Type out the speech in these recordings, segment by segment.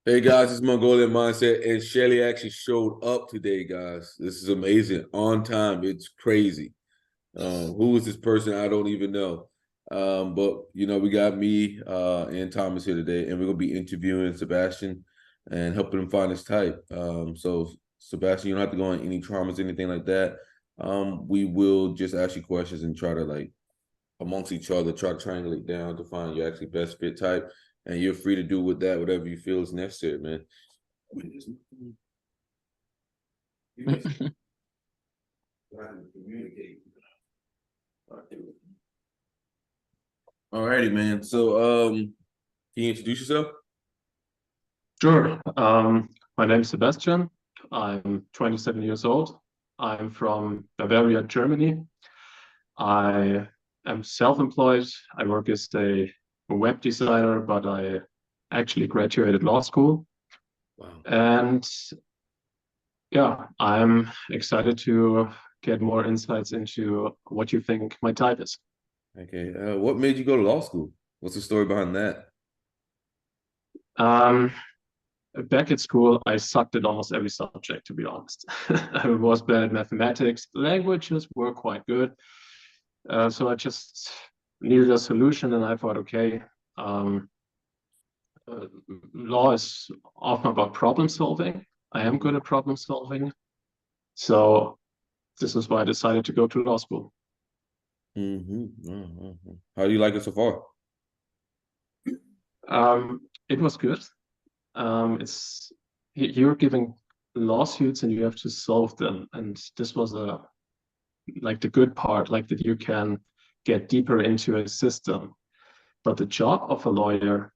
Hey guys, it's Mongolian Mindset, and Shelly actually showed up today, guys. This is amazing. On time. It's crazy. Who is this person? I don't even know. But we got me and Thomas here today, and we're gonna be interviewing Sebastian and helping him find his type. So Sebastian, you don't have to go on any traumas, anything like that. We will just ask you questions and try to amongst each other, try to triangulate down to find your actually best fit type. And you're free to do with that whatever you feel is necessary, man. All righty, man. So can you introduce yourself? Sure. My name is Sebastian. I'm 27 years old. I'm from Bavaria, Germany. I am self-employed. I work as a web designer, but I actually graduated law school. Wow. And yeah, I'm excited to get more insights into what you think my type is. Okay. What made you go to law school? What's the story behind that? Um, Back at school, I sucked at almost every subject, to be honest. I was bad at mathematics. Languages were quite good. So I just needed a solution, and I thought, okay, um, uh, law is often about problem solving. I am good at problem solving. So this is why I decided to go to law school. How do you like it so far? It was good. It's you're giving lawsuits and you have to solve them, and this was like the good part, like that you can get deeper into a system. But the job of a lawyer,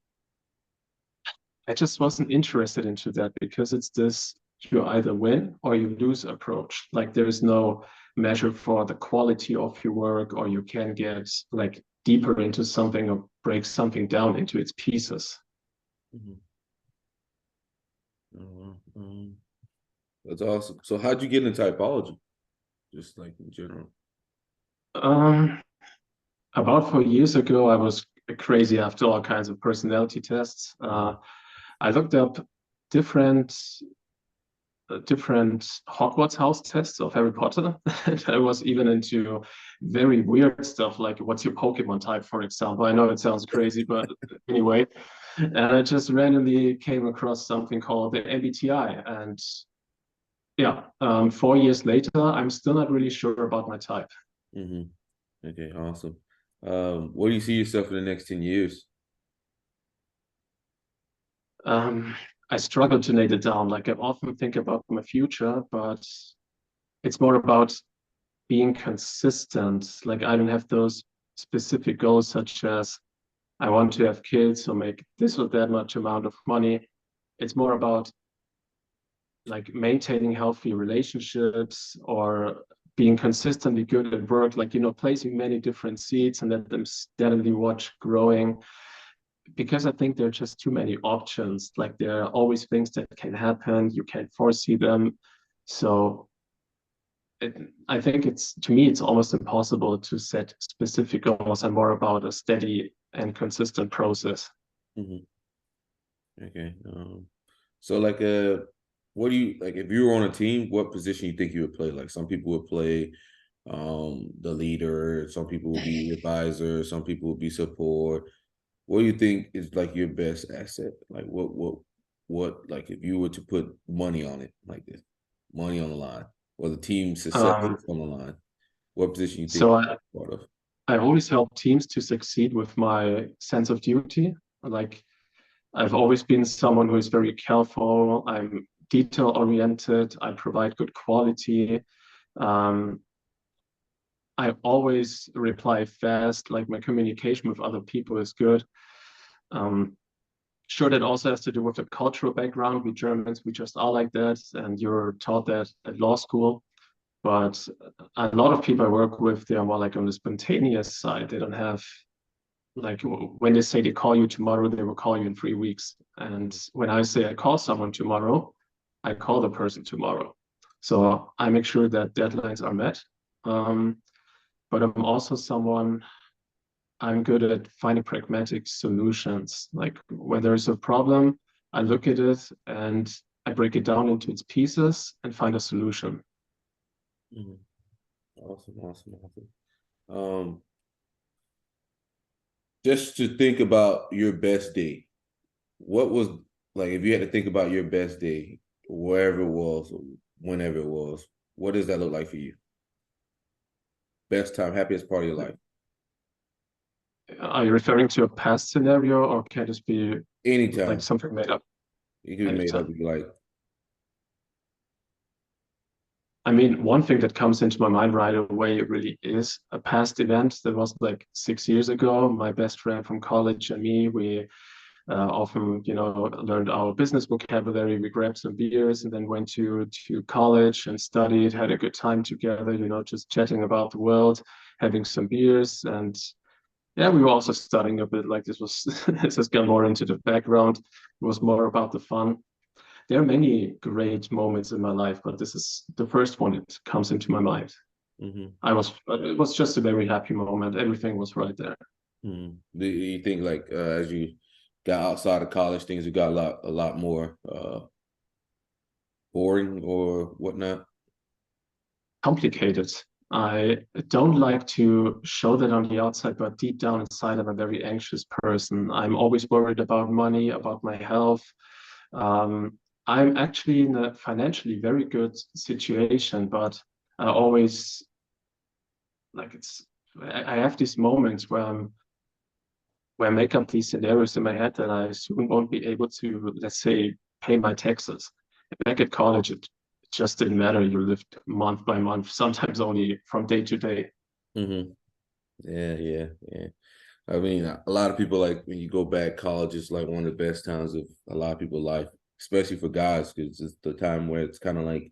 I just wasn't interested into that because it's this you either win or you lose approach. Like there's no measure for the quality of your work, or you can get like deeper into something or break something down into its pieces. Mhm. That's awesome. So how'd you get into typology? Just like in general. Um, about 4 years ago, I was crazy after all kinds of personality tests. I looked up different different Hogwarts house tests of Harry Potter. And I was even into very weird stuff like what's your Pokemon type, for example. I know it sounds crazy, but anyway. And I just randomly came across something called the MBTI. And yeah, 4 years later, I'm still not really sure about my type. hmm Okay, awesome. Where do you see yourself in the next 10 years? Um, I struggle to nail it down. Like I often think about my future, but it's more about being consistent. Like I don't have those specific goals such as I want to have kids or make this or that much amount of money. It's more about like maintaining healthy relationships or being consistently good at work, like placing many different seeds and let them steadily watch growing. Because I think there are just too many options. Like there are always things that can happen. You can't foresee them. So I think it's to me it's almost impossible to set specific goals and more about a steady and consistent process. hmm Okay. So what do you like if you were on a team, what position you think you would play? Like some people would play the leader, some people would be advisor, some people would be support. What do you think is like your best asset? Like what like if you were to put money on it, like this, money on the line, or the team's success Um, on the line, what position you think so you're part of? I always help teams to succeed with my sense of duty. Like I've always been someone who is very careful. I'm detail oriented. I provide good quality. Um, I always reply fast. Like my communication with other people is good. Um, sure, that also has to do with the cultural background. We Germans, we just are like that, and you're taught that at law school. But a lot of people I work with, they are more like on the spontaneous side. They don't have like when they say they call you tomorrow, they will call you in 3 weeks. And when I say I call someone tomorrow, I call the person tomorrow. So I make sure that deadlines are met. Um, but I'm also someone I'm good at finding pragmatic solutions. Like when there's a problem, I look at it and I break it down into its pieces and find a solution. Mhm. Awesome. Just to think about your best day, what was like if you had to think about your best day, wherever it was, whenever it was, what does that look like for you? Best time, happiest part of your life. Are you referring to a past scenario, or can this be like Anytime. something made up It could be made up anytime? if you like. I mean, one thing that comes into my mind right away really is a past event that was like 6 years ago. My best friend from college and me, we often, learned our business vocabulary. We grabbed some beers and then went to college and studied, had a good time together, just chatting about the world, having some beers. And yeah, we were also studying a bit. Like this was, this has gone more into the background. It was more about the fun. There are many great moments in my life, but this is the first one that comes into my mind. Mm-hmm. It was just a very happy moment. Everything was right there. Mm-hmm. Do you think like as you got outside of college, things have got a lot more boring or whatnot? Complicated. I don't like to show that on the outside, but deep down inside, I'm a very anxious person. I'm always worried about money, about my health. Um, I'm actually in a financially very good situation, but I always like I have these moments where I make up these scenarios in my head that I soon won't be able to, let's say, pay my taxes. Back at college, it just didn't matter. You lived month by month, sometimes only from day to day. Mm-hmm. Yeah. I mean, a lot of people like when you go back, college is like one of the best times of a lot of people's life, especially for guys, because it's the time where it's kind of like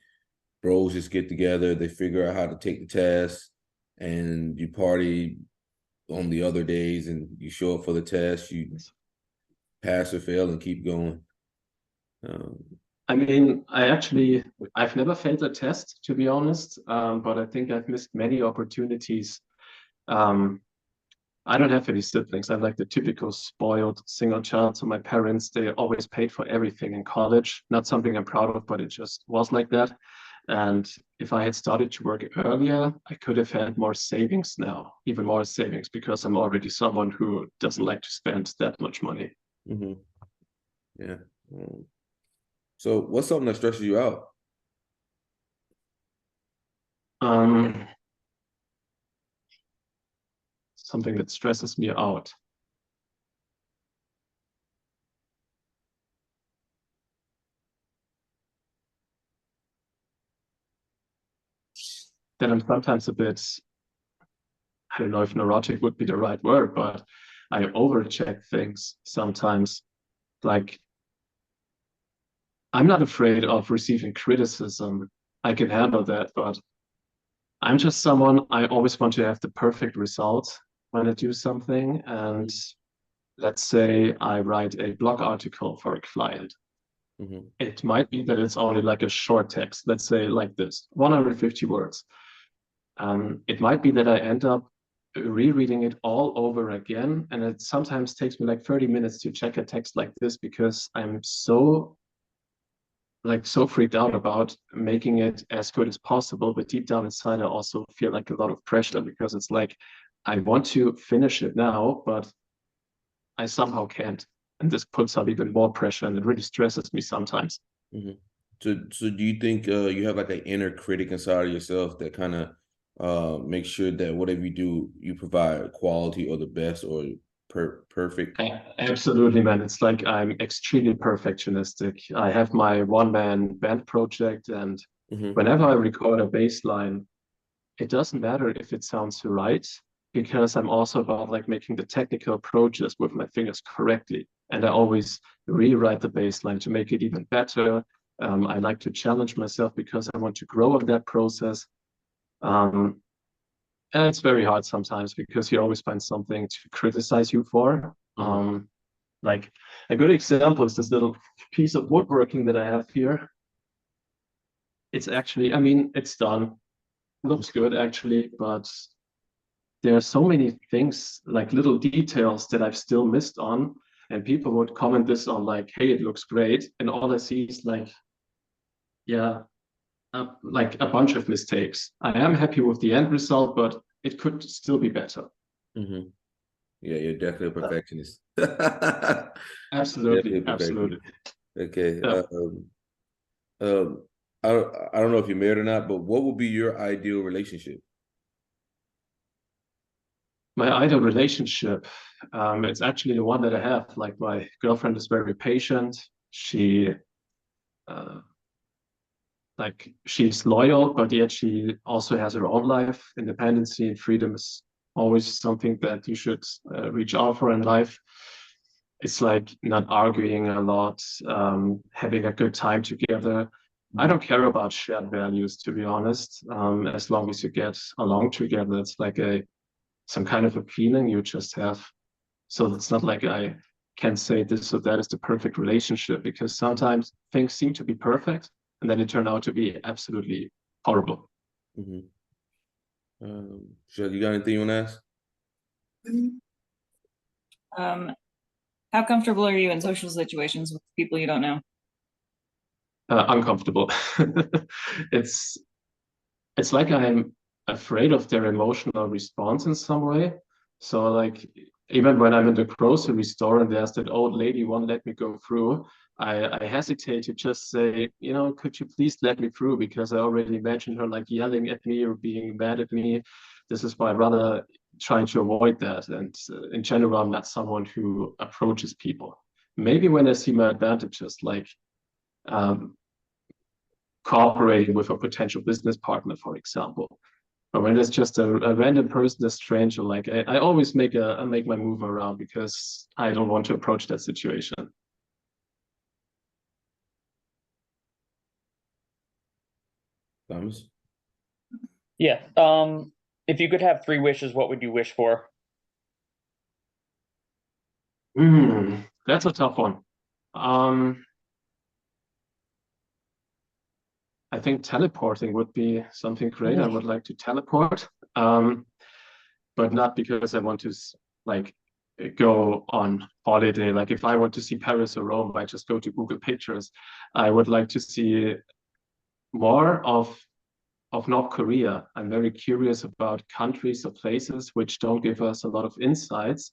bros just get together, they figure out how to take the test, and you party on the other days, and you show up for the test, you pass or fail, and keep going. Um, I mean, I've never failed a test, to be honest, but I think I've missed many opportunities. Um, I don't have any siblings. I'm like the typical spoiled single child. So my parents, they always paid for everything in college. Not something I'm proud of, but it just was like that. And if I had started to work earlier, I could have had more savings now, even more savings, because I'm already someone who doesn't like to spend that much money. mhm, yeah. So, what's something that stresses you out? Um, Something that stresses me out. That I'm sometimes a bit, I don't know if neurotic would be the right word, but I overcheck things sometimes. Like, I'm not afraid of receiving criticism. I can handle that, but I'm just someone, I always want to have the perfect result when I do something. And let's say I write a blog article for a client. Mm-hmm. It might be that it's only like a short text, let's say like this, 150 words. It might be that I end up rereading it all over again. And it sometimes takes me like 30 minutes to check a text like this because I'm so freaked out about making it as good as possible. But deep down inside, I also feel like a lot of pressure because it's like I want to finish it now, but I somehow can't. And this puts up even more pressure and it really stresses me sometimes. Mm-hmm. So do you think you have like an inner critic inside of yourself that kind of makes sure that whatever you do, you provide quality or the best or perfect? Absolutely, man. It's like I'm extremely perfectionistic. I have my one-man band project, and Mm-hmm. whenever I record a bass line, it doesn't matter if it sounds right because I'm also about like making the technical approaches with my fingers correctly. And I always rewrite the bass line to make it even better. I like to challenge myself because I want to grow in that process. Um, and it's very hard sometimes because you always find something to criticize you for. Mm-hmm. Like a good example is this little piece of woodworking that I have here. It's actually, I mean, it's done. Looks good actually, but there are so many things, like little details that I've still missed on. and people would comment this on like, hey, it looks great, and all I see is like, yeah, like a bunch of mistakes. I am happy with the end result, but it could still be better. Mm-hmm. Yeah, you're definitely a perfectionist. Absolutely, Definitely a absolutely. perfectionist. Okay. Yeah. Um, I don't know if you're married or not, but what would be your ideal relationship? My ideal relationship, it's actually the one that I have. Like my girlfriend is very patient. She uh, like she's loyal, but yet she also has her own life. Independency and freedom is always something that you should reach out for in life. It's like not arguing a lot, having a good time together. I don't care about shared values, to be honest. As long as you get along together, it's like some kind of a feeling you just have. So it's not like I can say this or that is the perfect relationship, because sometimes things seem to be perfect and then it turned out to be absolutely horrible. Mm-hmm. You got anything you want to ask? How comfortable are you in social situations with people you don't know? Uncomfortable. it's it's like I'm afraid of their emotional response in some way. So like even when I'm in the grocery store and there's that old lady won't let me go through, I hesitate to just say, could you please let me through? Because I already imagined her like yelling at me or being mad at me. This is why I rather trying to avoid that. And in general, I'm not someone who approaches people. Maybe when I see my advantages, like um, cooperating with a potential business partner, for example. But when it's just a random person, a stranger, like I always I make my move around because I don't want to approach that situation. Thomas? Yeah. If you could have 3 wishes, what would you wish for? That's a tough one. I think teleporting would be something great. I would like to teleport, but not because I want to like go on holiday. Like if I want to see Paris or Rome, I just go to Google Pictures. I would like to see more of North Korea. I'm very curious about countries or places which don't give us a lot of insights.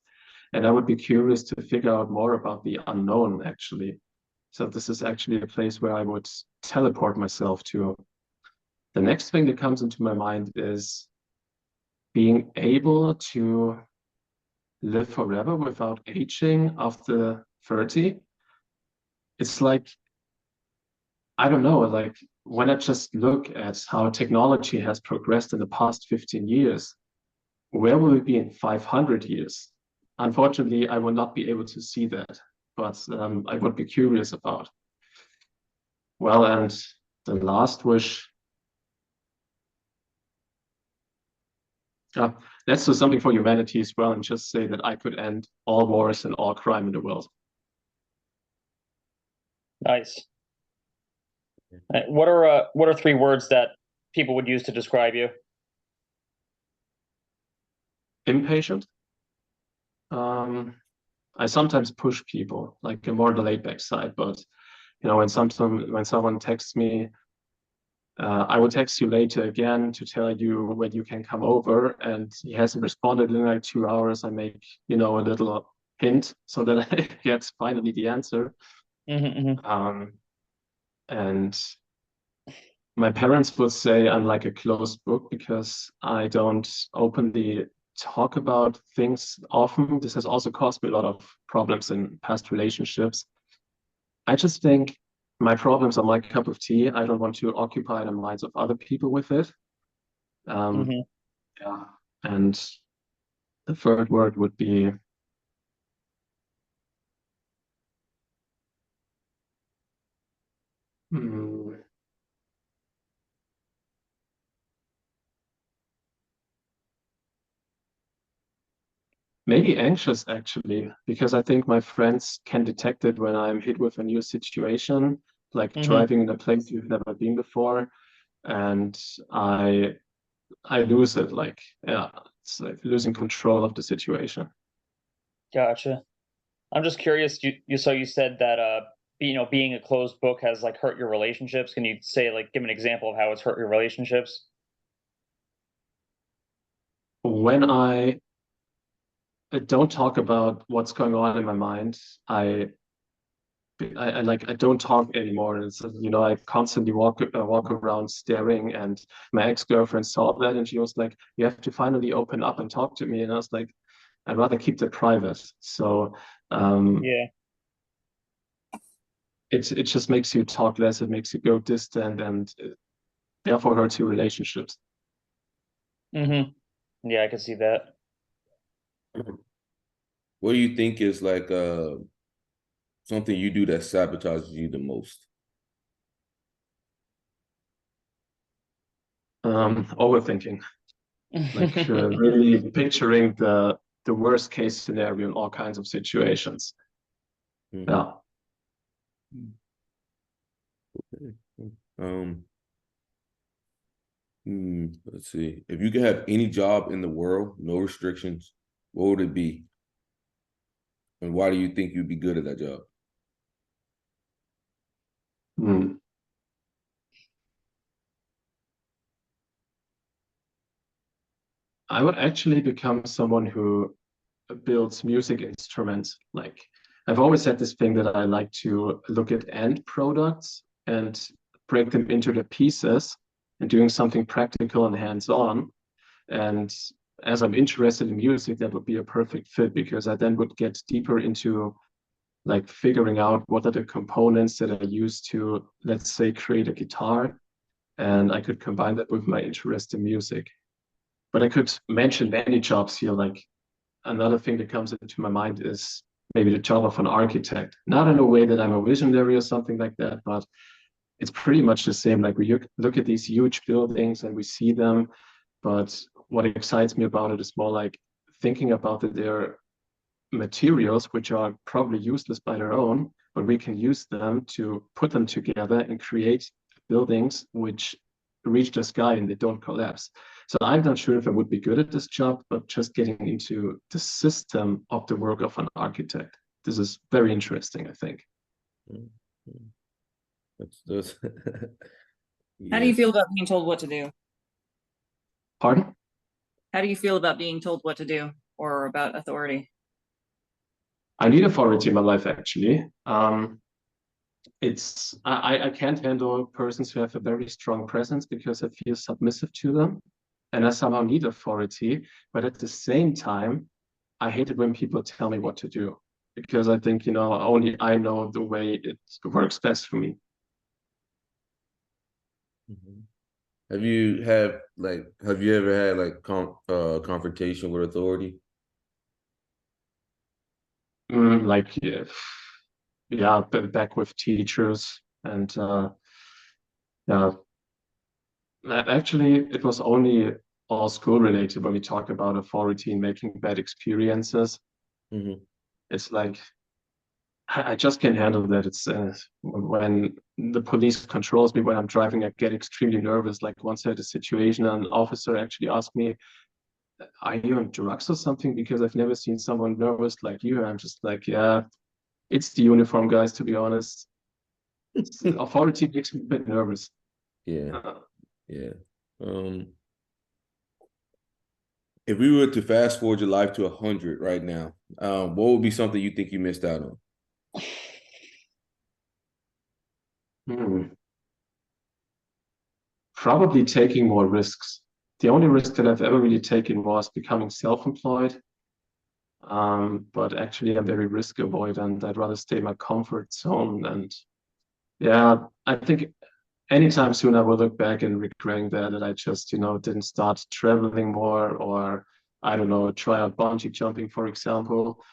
And I would be curious to figure out more about the unknown, actually. So this is actually a place where I would teleport myself to. The next thing that comes into my mind is being able to live forever without aging after 30. It's like, I don't know, like when I just look at how technology has progressed in the past 15 years, where will we be in 500 years? Unfortunately, I will not be able to see that, but I would be curious about. Well, and the last wish, let's do something for humanity as well and just say that I could end all wars and all crime in the world. Nice. What are 3 words that people would use to describe you? Impatient. I sometimes push people, like more the laid back side, but when someone texts me, I will text you later again to tell you when you can come over, and he hasn't responded in like 2 hours. I make a little hint so that I get finally the answer. And my parents would say I'm like a closed book because I don't openly talk about things often. This has also caused me a lot of problems in past relationships. I just think my problems are my cup of tea. I don't want to occupy the minds of other people with it. Yeah. And the third word would be maybe anxious, actually, because I think my friends can detect it when I'm hit with a new situation, like driving in a place you've never been before, and I lose it. Like, yeah, it's like losing control of the situation. Gotcha. I'm just curious. You said that being a closed book has like hurt your relationships. Can you say like give an example of how it's hurt your relationships? When I don't talk about what's going on in my mind, I don't talk anymore. It's I constantly walk around staring, and my ex-girlfriend saw that and she was like, "You have to finally open up and talk to me." And I was like, "I'd rather keep that private." So Yeah. it just makes you talk less. It makes you go distant, and therefore hurts your relationships. Mm-hmm. Yeah, I can see that. What do you think is like something you do that sabotages you the most? Overthinking, like really picturing the worst case scenario in all kinds of situations. Mhm. Yeah. Um, let's see. If you could have any job in the world, no restrictions, what would it be? And why do you think you'd be good at that job? Hmm. I would actually become someone who builds music instruments. Like I've always had this thing that I like to look at end products and break them into the pieces and doing something practical and hands-on. And as I'm interested in music, that would be a perfect fit because I then would get deeper into like figuring out what are the components that I use to, let's say, create a guitar. And I could combine that with my interest in music. But I could mention many jobs here. Like another thing that comes into my mind is maybe the job of an architect. Not in a way that I'm a visionary or something like that, but it's pretty much the same. Like we look at these huge buildings and we see them, but what excites me about it is more like thinking about that they're materials which are probably useless by their own, but we can use them to put them together and create buildings which reach the sky and they don't collapse. So I'm not sure if I would be good at this job, but just getting into the system of the work of an architect. This is very interesting, I think. Mhm. That's How do you yeah. feel about being told what to do? Pardon? How do you feel about being told what to do or about authority? I need authority in my life, actually. I can't handle persons who have a very strong presence because I feel submissive to them, and I somehow need authority. But at the same time, I hate it when people tell me what to do because I think only I know the way it works best for me. Mhm. Have you ever had like confrontation with authority? Like yeah, back with teachers and yeah, actually it was only all school related when we talk about authority and making bad experiences. Mm-hmm. It's like I just can't handle that. It's when the police controls me when I'm driving, I get extremely nervous. Like once I had a situation, an officer actually asked me, "Are you on drugs or something?" Because I've never seen someone nervous like you. I'm just like, yeah, it's the uniform, guys. To be honest, authority makes me a bit nervous. Yeah, yeah. Um, if we were to fast forward your life to 100 right now, what would be something you think you missed out on? Hmm. Probably taking more risks. The only risk that I've ever really taken was becoming self-employed. But actually, I'm very risk avoidant. I'd rather stay in my comfort zone. And yeah, I think anytime soon I will look back and regretting that I just, didn't start traveling more or I don't know, try out bungee jumping, for example.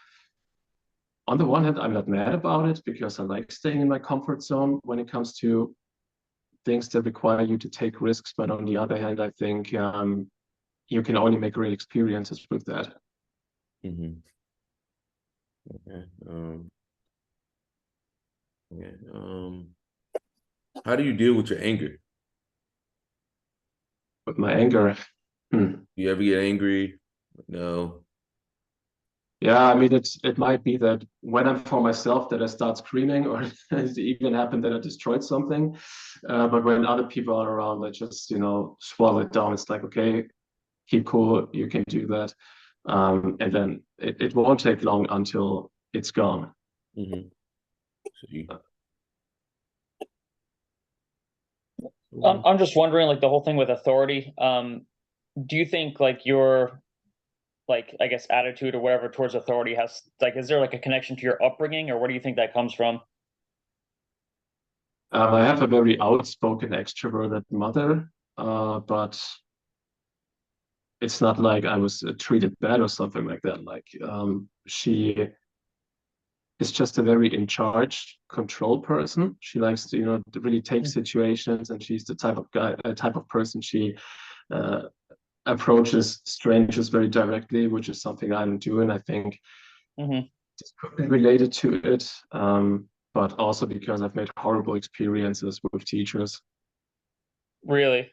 On the one hand, I'm not mad about it because I like staying in my comfort zone when it comes to things that require you to take risks. But on the other hand, I think you can only make great experiences with that. Mm-hmm. Okay. Yeah. How do you deal with your anger? But my anger, hmm, You ever get angry? No. Yeah, I mean, it might be that when I'm for myself that I start screaming, or it even happened that I destroyed something. But when other people are around, I just, swallow it down. It's like, okay, keep cool, you can do that. And then it won't take long until it's gone. Mm-hmm. I'm just wondering, like the whole thing with authority. Do you think like your like I guess attitude or whatever towards authority has like is there like a connection to your upbringing or where do you think that comes from? I have a very outspoken, extroverted mother, but it's not like I was treated bad or something like that. Like she is just a very in charge, control person. She likes to, to really take situations, and she's the type of person she uh, approaches strangers very directly, which is something I don't do, and I think Mm-hmm. it's probably related to it. But also because I've made horrible experiences with teachers. Really?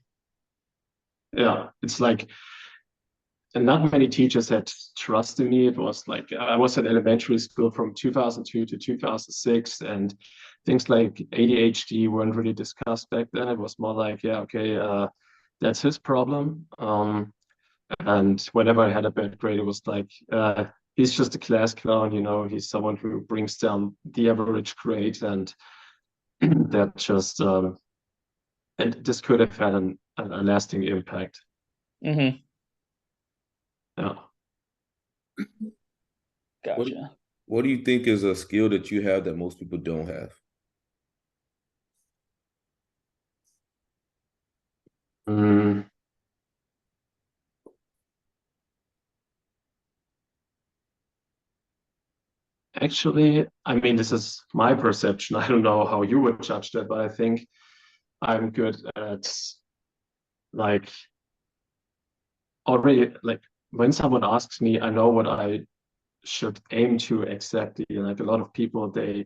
Yeah, it's like, and not many teachers had trust in me. It was like I was at elementary school from 2002 to 2006, and things like ADHD weren't really discussed back then. It was more like, yeah, okay, that's his problem. And whenever I had a bad grade, it was like, he's just a class clown, he's someone who brings down the average grade, and that just, and this could have had a lasting impact. Mm-hmm. Yeah. What Gotcha. What do you think is a skill that you have that most people don't have? Mm, Actually, I mean, this is my perception. I don't know how you would judge that, but I think I'm good at like already like when someone asks me, I know what I should aim to exactly. Like a lot of people, they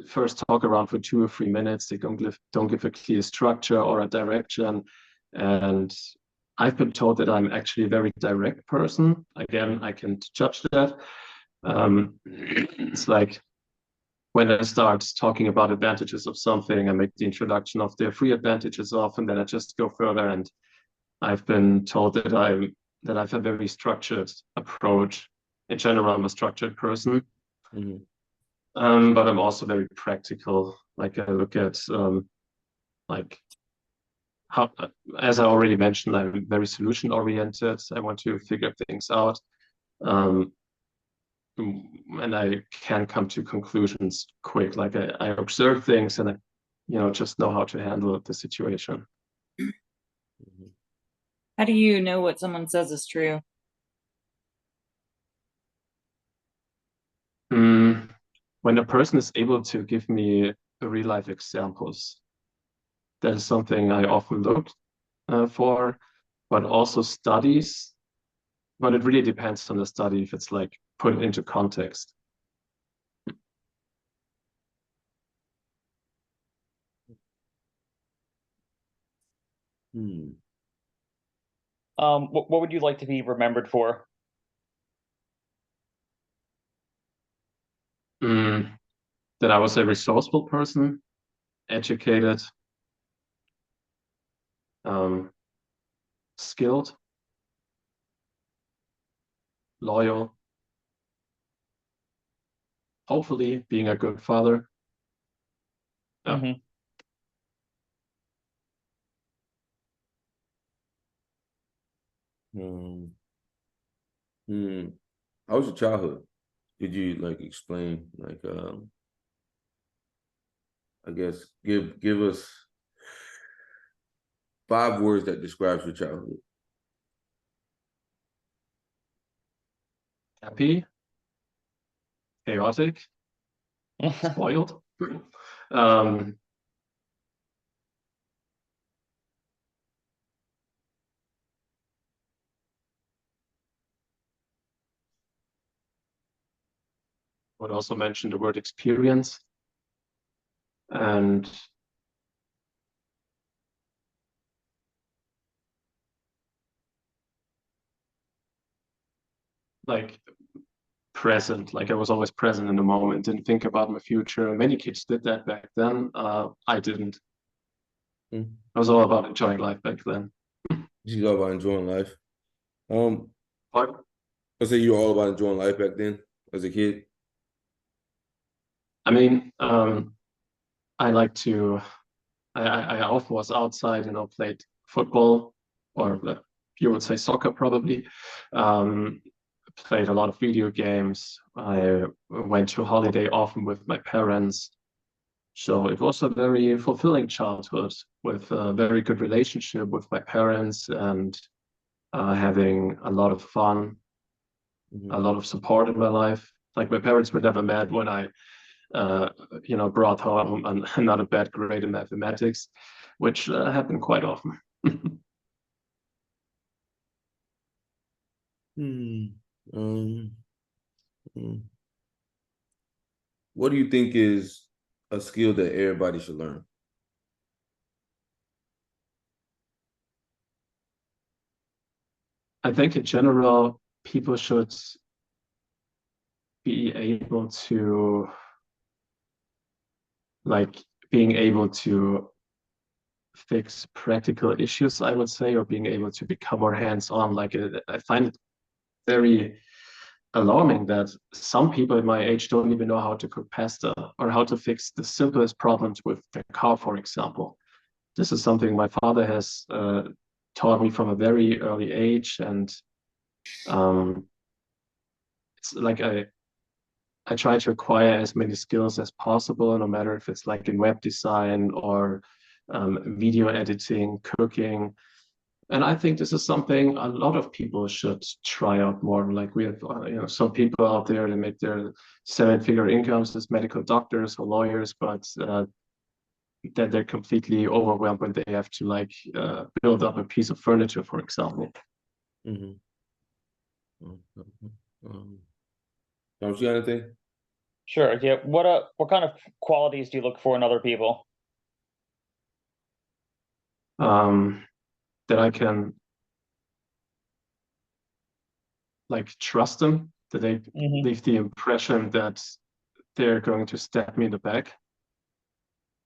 first talk around for 2 or 3 minutes. They don't give a clear structure or a direction. And I've been told that I'm actually a very direct person. Again, I can judge that. It's like when I start talking about advantages of something, I make the introduction of the free advantages of, and then I just go further. And I've been told that I have a very structured approach. In general, I'm a structured person. Mm-hmm. But I'm also very practical. Like I look at like how, as I already mentioned, I'm very solution oriented. I want to figure things out, um, and I can come to conclusions quick. Like I observe things, and I, just know how to handle the situation. How do you know what someone says is true? When a person is able to give me real life examples, that is something I often look for, but also studies. But it really depends on the study if it's like put into context. Hmm. What would you like to be remembered for? That I was a resourceful person, educated, skilled, loyal, hopefully being a good father. Yeah. Mm-hmm. Hmm. Hmm. How was your childhood? Could you like explain like I guess give us 5 words that describes your childhood. Happy, chaotic, spoiled. um, would also mention the word experience, and like present. Like I was always present in the moment, didn't think about my future. Many kids did that back then. I didn't. Mm. I was all about enjoying life back then. You all about enjoying life. But I say you were all about enjoying life back then as a kid. I mean, I like to. I often was outside, played football, or you would say soccer probably. Played a lot of video games. I went to holiday often with my parents. So it was a very fulfilling childhood with a very good relationship with my parents and having a lot of fun, a lot of support in my life. Like my parents were never mad when I brought home not a bad grade in mathematics, which happened quite often. Um, what do you think is a skill that everybody should learn? I think in general, people should be able to, like, being able to fix practical issues, I would say, or being able to become more hands-on. Like, I find it very alarming that some people in my age don't even know how to cook pasta or how to fix the simplest problems with the car, for example. This is something my father has taught me from a very early age, and it's like I try to acquire as many skills as possible, no matter if it's like in web design or video editing, cooking. And I think this is something a lot of people should try out more. Like we have, some people out there that make their 7-figure incomes as medical doctors or lawyers, but then they're completely overwhelmed when they have to build up a piece of furniture, for example. Mm-hmm. Don't you got anything? Sure. Yeah. What kind of qualities do you look for in other people? That I can trust them, that they leave the impression that they're going to stab me in the back.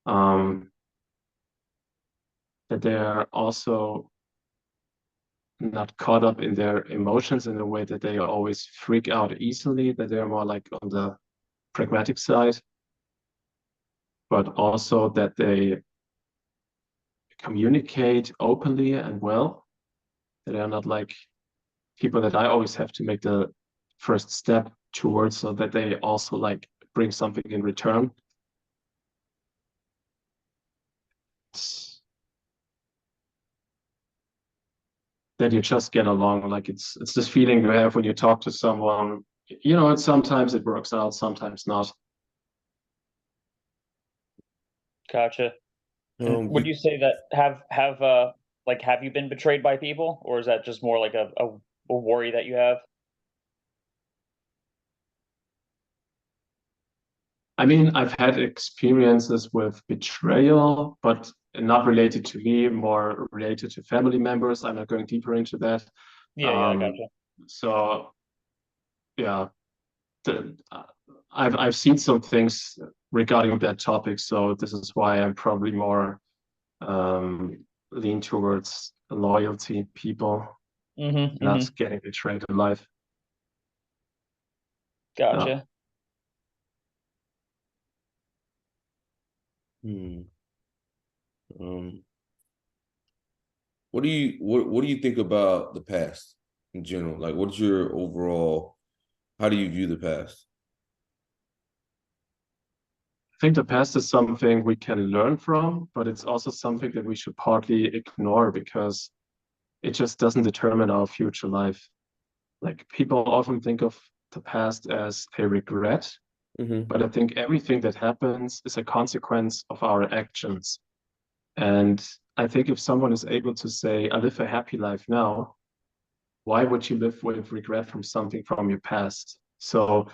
That they're also not caught up in their emotions in a way that they always freak out easily, that they're more like on the pragmatic side, but also that they communicate openly and well, that they're not like people that I always have to make the first step towards, so that they also bring something in return. That you just get along. Like it's this feeling you have when you talk to someone, and sometimes it works out, sometimes not. Gotcha. Would you say that have you been betrayed by people, or is that just more like a worry that you have? I mean, I've had experiences with betrayal, but not related to me, more related to family members. I'm not going deeper into that. Yeah, I gotcha. So yeah, I've seen some things regarding that topic. So this is why I'm probably more lean towards loyalty people, not getting betrayed in life. Gotcha. What do you think about the past in general? Like, what's your overall? How do you view the past? I think the past is something we can learn from, but it's also something that we should partly ignore because it just doesn't determine our future life. Like people often think of the past as a regret, but I think everything that happens is a consequence of our actions. And I think if someone is able to say, I live a happy life now, why would you live with regret from something from your past? So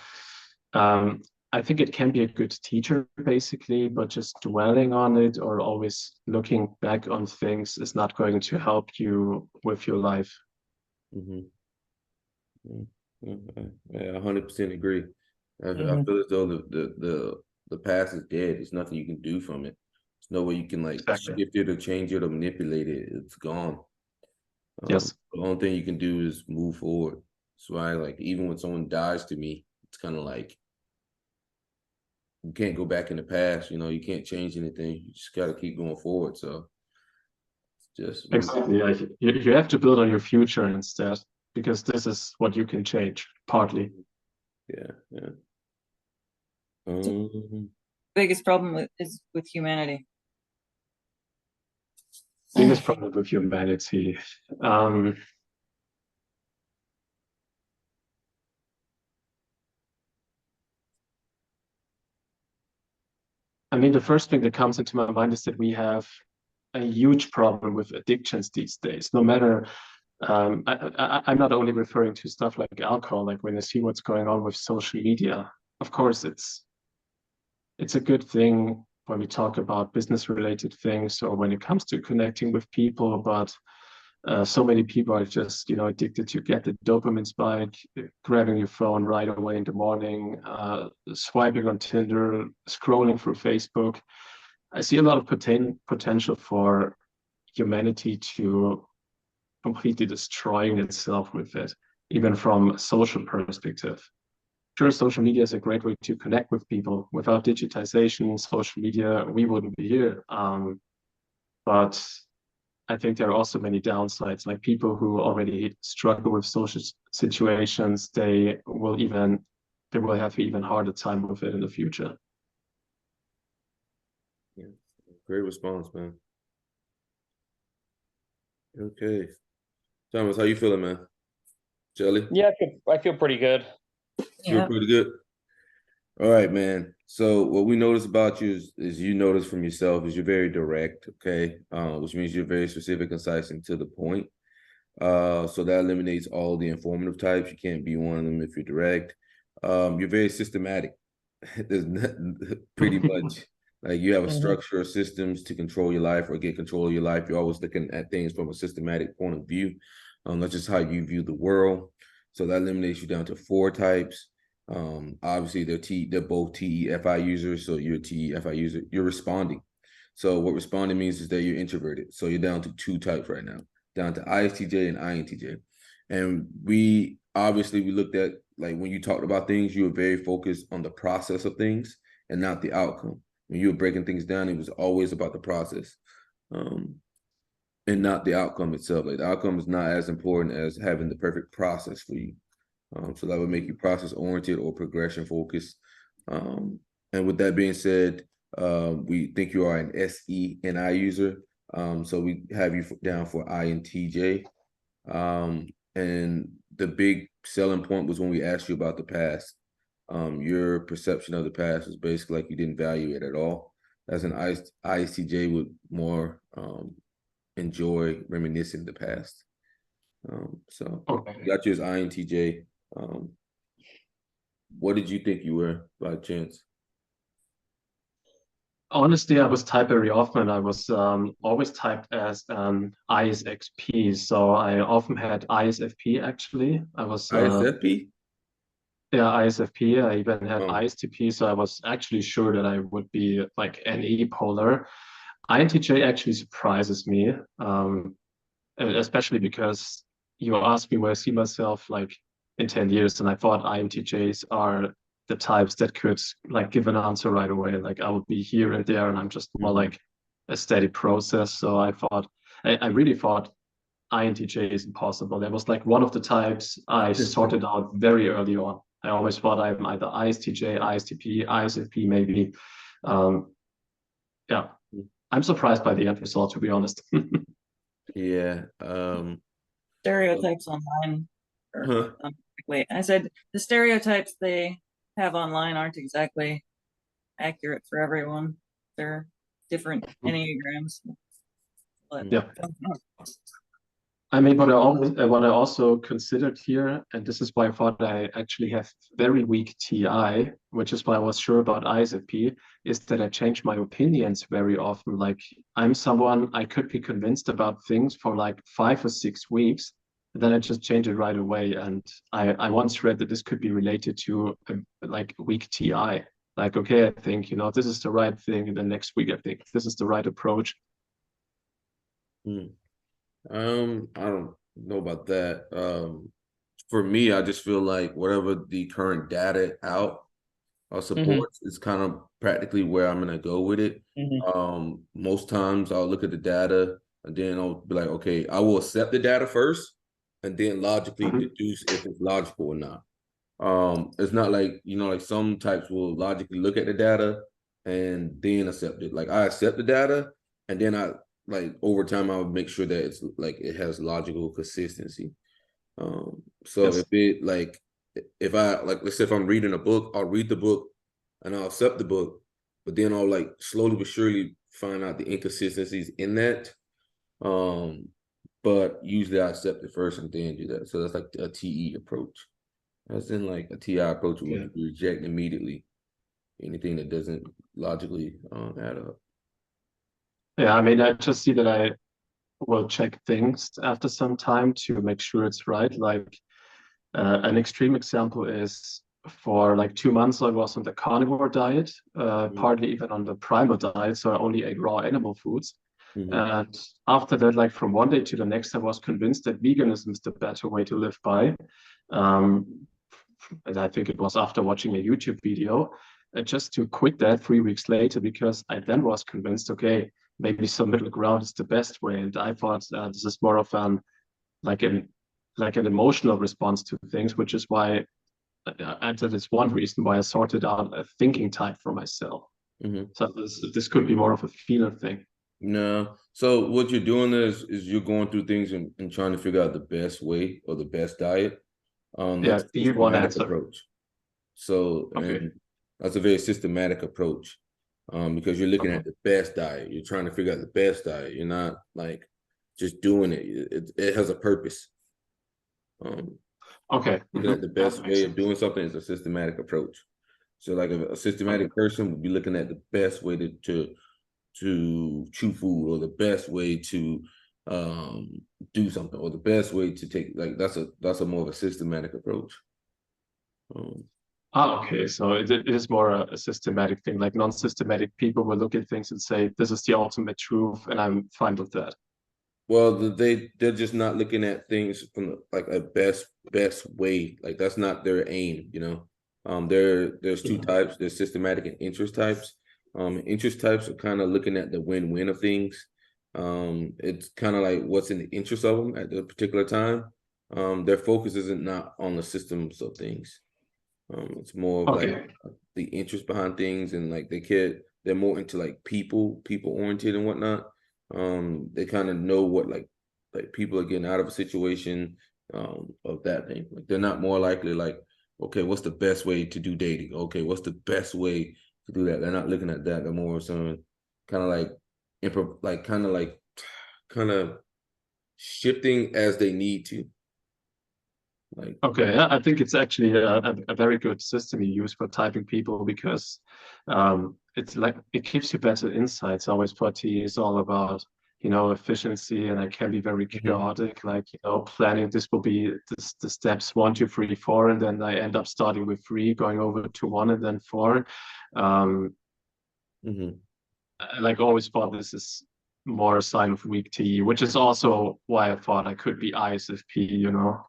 I think it can be a good teacher, basically, but just dwelling on it or always looking back on things is not going to help you with your life. Yeah, 100% agree. I Mhm. feel as though the past is dead. There's nothing you can do from it. There's no way you can like Exactly. shift it or change it or manipulate it. It's gone. Yes. The only thing you can do is move forward. That's why, like, even when someone dies to me, it's kind of like you can't go back in the past. You can't change anything. You just got to keep going forward. So it's just Exactly. Like you have to build on your future instead, because this is what you can change partly. yeah, yeah. Biggest problem is with humanity. Biggest problem with humanity. I mean, the first thing that comes into my mind is that we have a huge problem with addictions these days. No matter, I'm not only referring to stuff like alcohol, like when I see what's going on with social media. Of course, it's a good thing when we talk about business related things or when it comes to connecting with people, but so many people are just addicted to get the dopamine spike, grabbing your phone right away in the morning, swiping on Tinder, scrolling through Facebook. I see a lot of potential for humanity to completely destroying itself with it, even from a social perspective. Sure, social media is a great way to connect with people. Without digitization, social media, we wouldn't be here. But I think there are also many downsides, like people who already struggle with social situations, they will have even harder time with it in the future. Yeah. Great response, man. Okay. Thomas, how you feeling, man? Jelly? Yeah, I feel pretty good. Feel pretty good. All right, man. So what we notice about you is you notice from yourself is you're very direct, okay? Which means you're very specific, concise, and to the point. So that eliminates all the informative types. You can't be one of them if you're direct. You're very systematic. There's pretty much like you have a structure or systems to control your life or get control of your life. You're always looking at things from a systematic point of view. That's just how you view the world. So that eliminates you down to 4 types. Obviously they're both TEFI users. So you're a TEFI user. You're responding. So what responding means is that you're introverted. So you're down to 2 types right now, down to ISTJ and INTJ. And we looked at, like, when you talked about things, you were very focused on the process of things and not the outcome. When you were breaking things down, it was always about the process, and not the outcome itself. Like, the outcome is not as important as having the perfect process for you. So that would make you process oriented or progression focused. And with that being said, we think you are an SENI user. So we have you down for INTJ. And the big selling point was when we asked you about the past. Your perception of the past was basically like you didn't value it at all. As an ISTJ would more enjoy reminiscing the past. So Okay. got you as INTJ. What did you think you were by chance? Honestly, I was typed very often. I was always typed as an ISXP, so I often had ISFP actually. I was ISFP? yeah, ISFP. I even had Oh. ISTP, so I was actually sure that I would be like NE polar. INTJ actually surprises me, especially because you asked me where I see myself like in 10 years, and I thought INTJs are the types that could like give an answer right away. Like I would be here and there, and I'm just more like a steady process. So I really thought INTJ is impossible. That was like one of the types I sorted out very early on. I always thought I'm either ISTJ, ISTP, ISFP maybe. Yeah, I'm surprised by the end result, to be honest. Yeah. Stereotypes online. Huh. Wait, I said the stereotypes they have online aren't exactly accurate for everyone. They're different Enneagrams. But Yeah. I mean, what I also considered here, and this is why I thought I actually have very weak TI, which is why I was sure about ISFP, is that I change my opinions very often. Like I'm someone I could be convinced about things for like 5 or 6 weeks, then I just change it right away. And I once read that this could be related to like weak TI. Like, okay, I think, this is the right thing. And then next week, I think this is the right approach. I don't know about that. For me, I just feel like whatever the current data out or supports is kind of practically where I'm gonna go with it. Most times I'll look at the data and then I'll be like, okay, I will accept the data first and then logically deduce if it's logical or not. It's not like, like some types will logically look at the data and then accept it. Like I accept the data and then I like over time I'll make sure that it's like it has logical consistency. So Yes. if it like if I like let's say if I'm reading a book, I'll read the book and I'll accept the book, but then I'll like slowly but surely find out the inconsistencies in that. But usually I accept it first and then do that. So that's like a TE approach. As in like a TI approach where you reject immediately anything that doesn't logically add up. Yeah, I mean, I just see that I will check things after some time to make sure it's right. Like an extreme example is for like 2 months, I was on the carnivore diet, partly even on the primal diet. So I only ate raw animal foods. And after that, like from one day to the next, I was convinced that veganism is the better way to live by. And I think it was after watching a YouTube video, just to quit that 3 weeks later, because I then was convinced, okay, maybe some middle ground is the best way. And I thought this is more of like an emotional response to things, which is why, and that is one reason why I sorted out a thinking type for myself. So this could be more of a feeler thing. No. So what you're doing is you're going through things and trying to figure out the best way or the best diet. Yeah, That's do a you want to systematic answer? approach. So Okay. and that's a very systematic approach. Because you're looking at the best diet. You're trying to figure out the best diet. You're not like just doing it. It has a purpose. Okay. Looking at the best way of doing something is a systematic approach. So like a systematic person would be looking at the best way to chew food, or the best way to do something, or the best way to take, like that's a more of a systematic approach. Okay, so it is more a systematic thing. Like non-systematic people will look at things and say, this is the ultimate truth, and I'm fine with that. Well, they're just not looking at things from like a best way. Like that's not their aim, There's two types. There's systematic and interest types. Interest types are kind of looking at the win-win of things. It's kind of like what's in the interest of them at the particular time. Their focus isn't not on the systems of things. It's more of like the interest behind things, and like they're more into like people oriented and whatnot. They kind of know what like people are getting out of a situation of that thing. Like they're not more likely like, okay, what's the best way to do dating? Okay, what's the best way to do that? They're not looking at that. They're more some kind of like kind of shifting as they need to. Like, okay, yeah, I think it's actually a very good system you use for typing people, because it's like it gives you better insights. Always for T is all about efficiency, and I can be very chaotic. Like planning this will be the steps 1, 2, 3, 4, and then I end up starting with 3, going over to 1, and then 4. I like always thought this is more a sign of weak T, which is also why I thought I could be ISFP.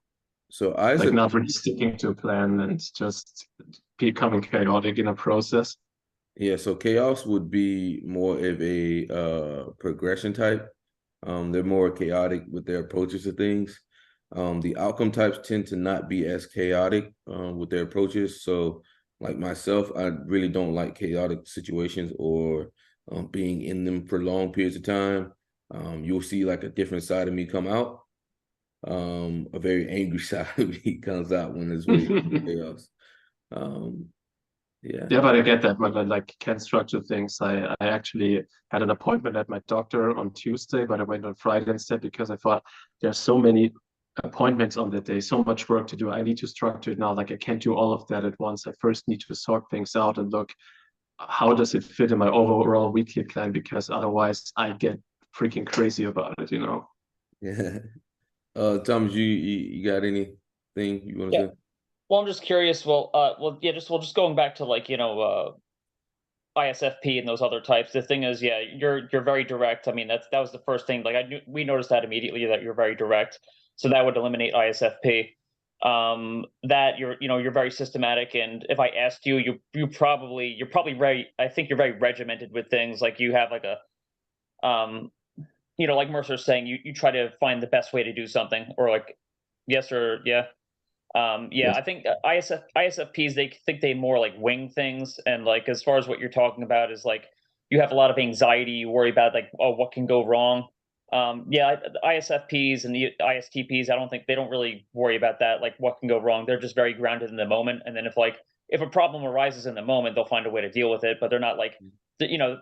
So like not really sticking to a plan and just becoming chaotic in a process. Yeah, so chaos would be more of a progression type. They're more chaotic with their approaches to things. The outcome types tend to not be as chaotic with their approaches. So like myself, I really don't like chaotic situations or being in them for long periods of time. You'll see like a different side of me come out. A very angry side of me comes out when there's really chaos. Yeah, but I get that. But I like can structure things. I actually had an appointment at my doctor on Tuesday, but I went on Friday instead, because I thought there's so many appointments on that day, so much work to do. I need to structure it now. Like I can't do all of that at once. I first need to sort things out and look, how does it fit in my overall weekly plan? Because otherwise I get freaking crazy about it, Yeah. Thomas, you got anything you want to Yeah. say? Well, I'm just curious. Just going back to like, ISFP and those other types. The thing is, yeah, you're very direct. I mean, that was the first thing. Like we noticed that immediately that you're very direct. So that would eliminate ISFP. That you're very systematic, and if I asked you, you're probably very. I think you're very regimented with things. Like you have like a like Mercer's saying, you try to find the best way to do something, or like yes or yeah. Yes. I think ISFPs, they think they more like wing things, and like as far as what you're talking about is like you have a lot of anxiety, you worry about like, oh, what can go wrong. The ISFPs and the ISTPs, I don't think they don't really worry about that, like what can go wrong. They're just very grounded in the moment, and then if a problem arises in the moment, they'll find a way to deal with it. But they're not like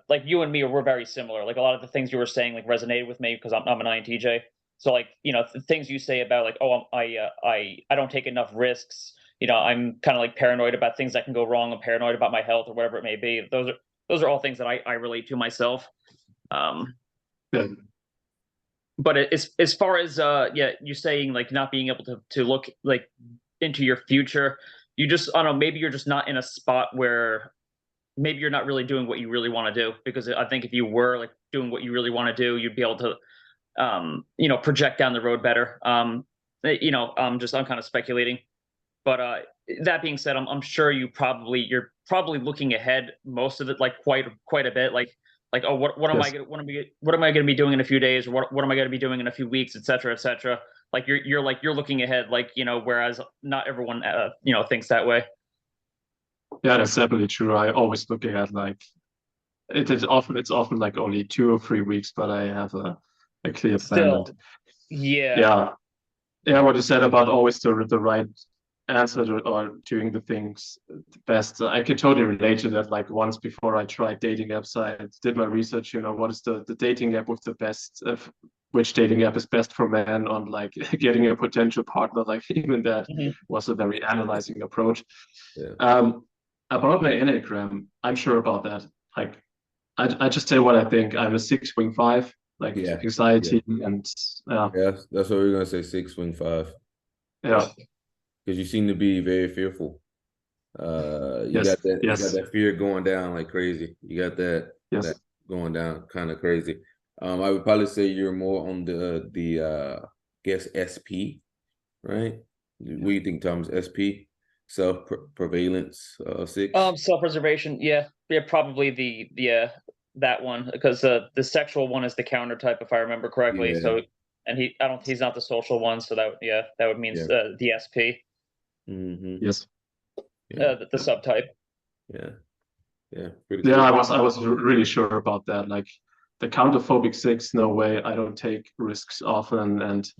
like you and me, we're very similar. Like a lot of the things you were saying like resonated with me because I'm an INTJ. So like, the things you say about like, oh, I don't take enough risks. I'm kind of like paranoid about things that can go wrong. I'm paranoid about my health or whatever it may be. Those are all things that I relate to myself. Yeah. But as far as you saying like not being able to look like into your future, you just, I don't know, maybe you're just not in a spot where maybe you're not really doing what you really want to do. Because I think if you were like doing what you really want to do, you'd be able to project down the road better. I'm kind of speculating, but that being said, I'm sure you're probably looking ahead most of it, like quite a bit, like oh, what am I going to be doing in a few days, or what am I going to be doing in a few weeks, etc., etc. Like you're looking ahead, like whereas not everyone thinks that way. Yeah, that's definitely true. I always look ahead, like it's often like only 2 or 3 weeks, but I have a clear plan. Still, And yeah. What you said about always the right answer or doing the things the best, I can totally relate to that. Like once before I tried dating apps, I did my research, what is the dating app with the best, which dating app is best for men on like getting a potential partner. Like even that was a very analyzing approach. Yeah. About my Enneagram, I'm sure about that. Like I just say what I think. I'm a 6 wing 5, like anxiety and that's what we're gonna say, 6 wing 5. Yeah. Because you seem to be very fearful. You got that fear going down like crazy. You got that going down kind of crazy. I would probably say you're more on the guess SP, right? What do you think, Thomas? SP, self prevalence, 6. Self-preservation, probably that one, because the sexual one is the counter type, if I remember correctly. Yeah. So, and he's not the social one, so that would mean the SP. Mm-hmm. Yes. The subtype. Yeah. Pretty cool. I was really sure about that. Like the counterphobic 6, no way. I don't take risks often. And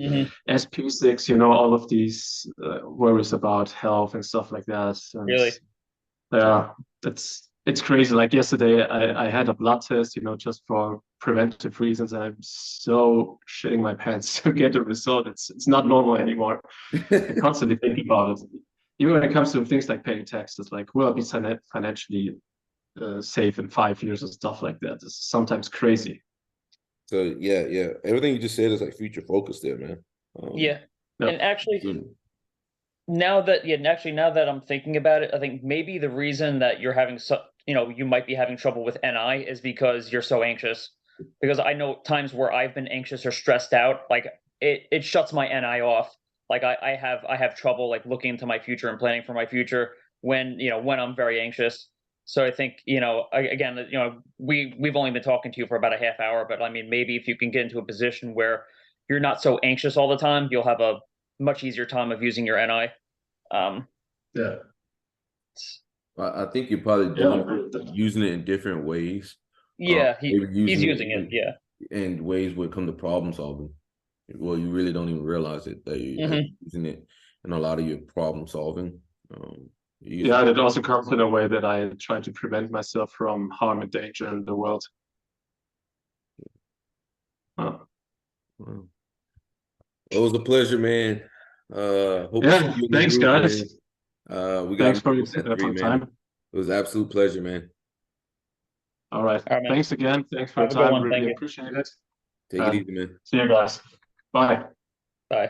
SP6, all of these worries about health and stuff like that. And really? Yeah, it's crazy. Like yesterday, I had a blood test, just for preventive reasons, and I'm so shitting my pants to get a result. It's not normal anymore. I constantly think about it. Even when it comes to things like paying taxes, like will I be financially safe in 5 years and stuff like that? It's sometimes crazy. So yeah, everything you just said is like future focused there, man. And actually, now that I'm thinking about it, I think maybe the reason that you're having you might be having trouble with NI is because you're so anxious. Because I know times where I've been anxious or stressed out, like it shuts my NI off. Like I have trouble like looking into my future and planning for my future when I'm very anxious. So I think again we've only been talking to you for about a half hour, but I mean maybe if you can get into a position where you're not so anxious all the time, you'll have a much easier time of using your NI. I think you're probably using it in different ways. He's using it. And ways when it comes to problem solving. Well, you really don't even realize it that you're using it in a lot of your problem solving. It also comes in a way that I try to prevent myself from harm and danger in the world. Wow. It was a pleasure, man. Thanks, guys. Thanks for your time. It was an absolute pleasure, man. All right. Thanks again. Thanks for your time. Really appreciate it. Take it easy, man. See you guys. Bye.